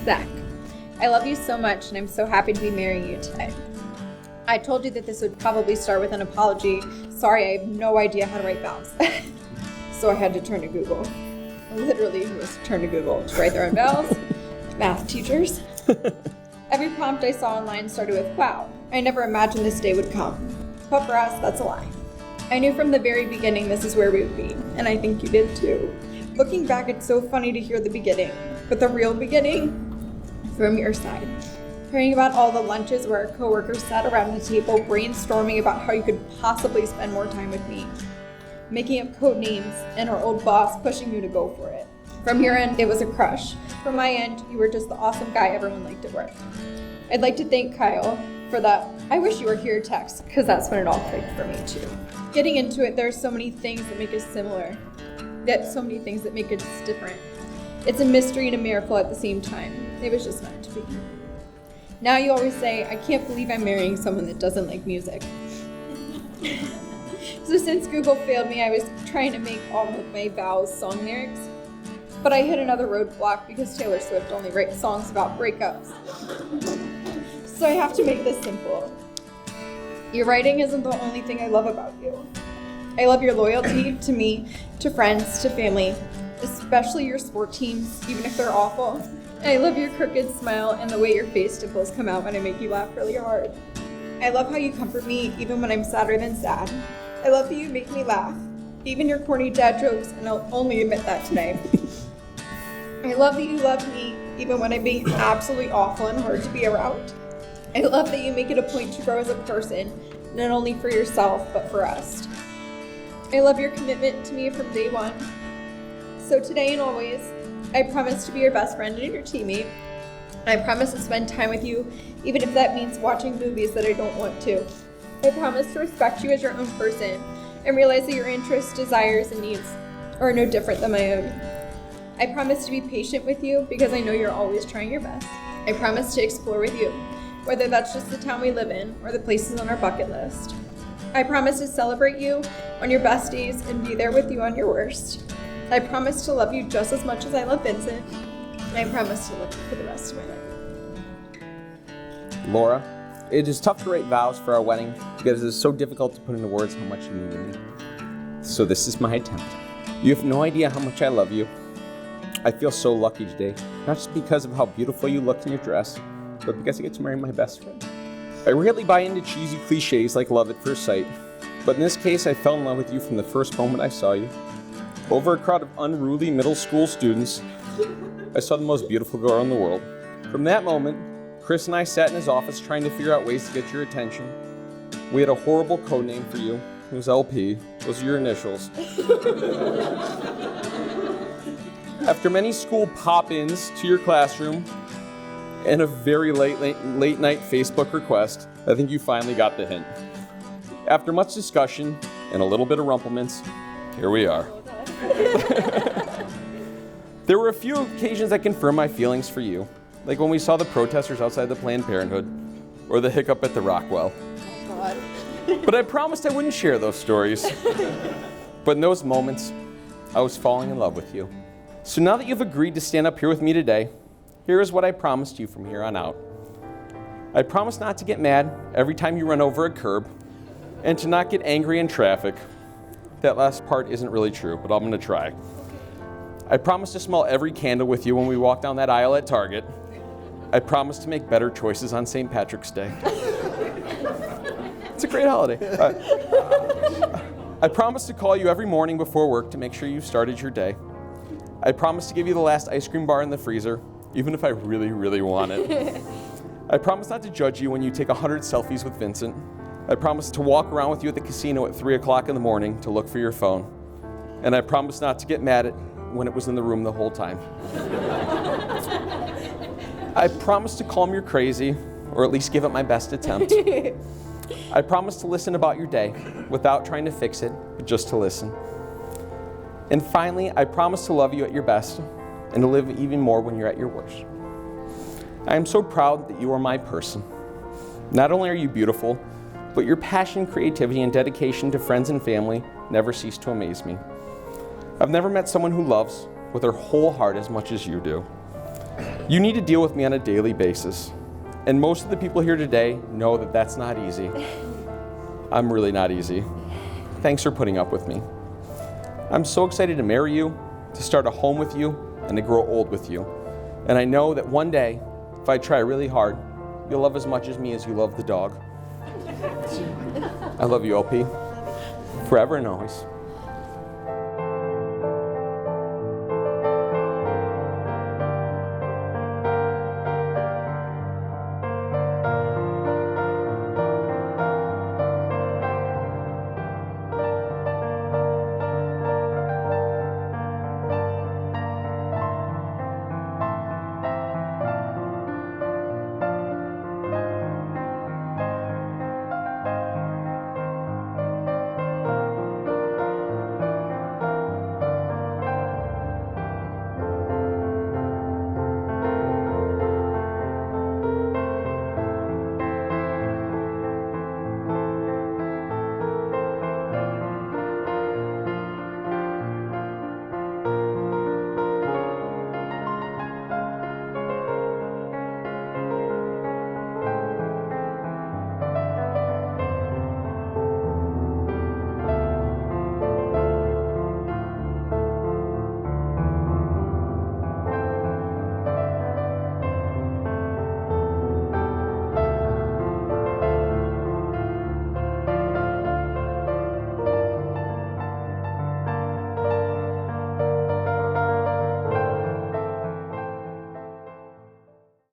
Zach, I love you so much and I'm so happy to be marrying you today. I told you that this would probably start with an apology. Sorry, I have no idea how to write vows. So I had to turn to Google. Literally just turn to Google to write their own vows. Math teachers. Every prompt I saw online started with, wow, I never imagined this day would come. But for us, that's a lie. I knew from the very beginning this is where we would be, and I think you did too. Looking back, it's so funny to hear the beginning, but the real beginning, from your side. Hearing about all the lunches where our coworkers sat around the table brainstorming about how you could possibly spend more time with me. Making up code names, and our old boss pushing you to go for it. From your end, it was a crush. From my end, you were just the awesome guy everyone liked at work. I'd like to thank Kyle for that "I wish you were here" text, because that's when it all clicked for me too. Getting into it, there are so many things that make us similar, yet so many things that make us different. It's a mystery and a miracle at the same time. It was just meant to be. Now you always say, I can't believe I'm marrying someone that doesn't like music. So since Google failed me, I was trying to make all of my vows song lyrics. But I hit another roadblock because Taylor Swift only writes songs about breakups. So I have to make this simple. Your writing isn't the only thing I love about you. I love your loyalty to me, to friends, to family, especially your sport teams, even if they're awful. And I love your crooked smile and the way your face dimples come out when I make you laugh really hard. I love how you comfort me even when I'm sadder than sad. I love that you make me laugh, even your corny dad jokes, and I'll only admit that today. I love that you love me even when I'm being absolutely awful and hard to be around. I love that you make it a point to grow as a person, not only for yourself, but for us. I love your commitment to me from day one. So today and always, I promise to be your best friend and your teammate. I promise to spend time with you, even if that means watching movies that I don't want to. I promise to respect you as your own person and realize that your interests, desires, and needs are no different than my own. I promise to be patient with you because I know you're always trying your best. I promise to explore with you, whether that's just the town we live in or the places on our bucket list. I promise to celebrate you on your best days and be there with you on your worst. I promise to love you just as much as I love Vincent, and I promise to love you for the rest of my life. Laura, it is tough to write vows for our wedding because it is so difficult to put into words how much you mean to me. So this is my attempt. You have no idea how much I love you. I feel so lucky today, not just because of how beautiful you look in your dress, but because I get to marry my best friend. I rarely buy into cheesy cliches like love at first sight, but in this case I fell in love with you from the first moment I saw you. Over a crowd of unruly middle school students, I saw the most beautiful girl in the world. From that moment, Chris and I sat in his office trying to figure out ways to get your attention. We had a horrible code name for you. It was LP. Those are your initials. After many school pop-ins to your classroom and a very late night Facebook request, I think you finally got the hint. After much discussion and a little bit of rumplements, here we are. There were a few occasions that confirmed my feelings for you, like when we saw the protesters outside the Planned Parenthood or the hiccup at the Rockwell. Oh, God. But I promised I wouldn't share those stories. But in those moments, I was falling in love with you. So now that you've agreed to stand up here with me today, here is what I promised you from here on out. I promise not to get mad every time you run over a curb and to not get angry in traffic. That last part isn't really true, but I'm going to try. I promise to smell every candle with you when we walk down that aisle at Target. I promise to make better choices on St. Patrick's Day. It's a great holiday. I promise to call you every morning before work to make sure you've started your day. I promise to give you the last ice cream bar in the freezer, even if I really, really want it. I promise not to judge you when you take 100 selfies with Vincent. I promise to walk around with you at the casino at 3 o'clock in the morning to look for your phone. And I promise not to get mad at when it was in the room the whole time. I promise to calm your crazy, or at least give it my best attempt. I promise to listen about your day without trying to fix it, but just to listen. And finally, I promise to love you at your best and to live even more when you're at your worst. I am so proud that you are my person. Not only are you beautiful, but your passion, creativity, and dedication to friends and family never cease to amaze me. I've never met someone who loves with their whole heart as much as you do. You need to deal with me on a daily basis. And most of the people here today know that that's not easy. I'm really not easy. Thanks for putting up with me. I'm so excited to marry you, to start a home with you, and to grow old with you. And I know that one day, if I try really hard, you'll love as much as me as you love the dog. I love you, LP. Forever and always.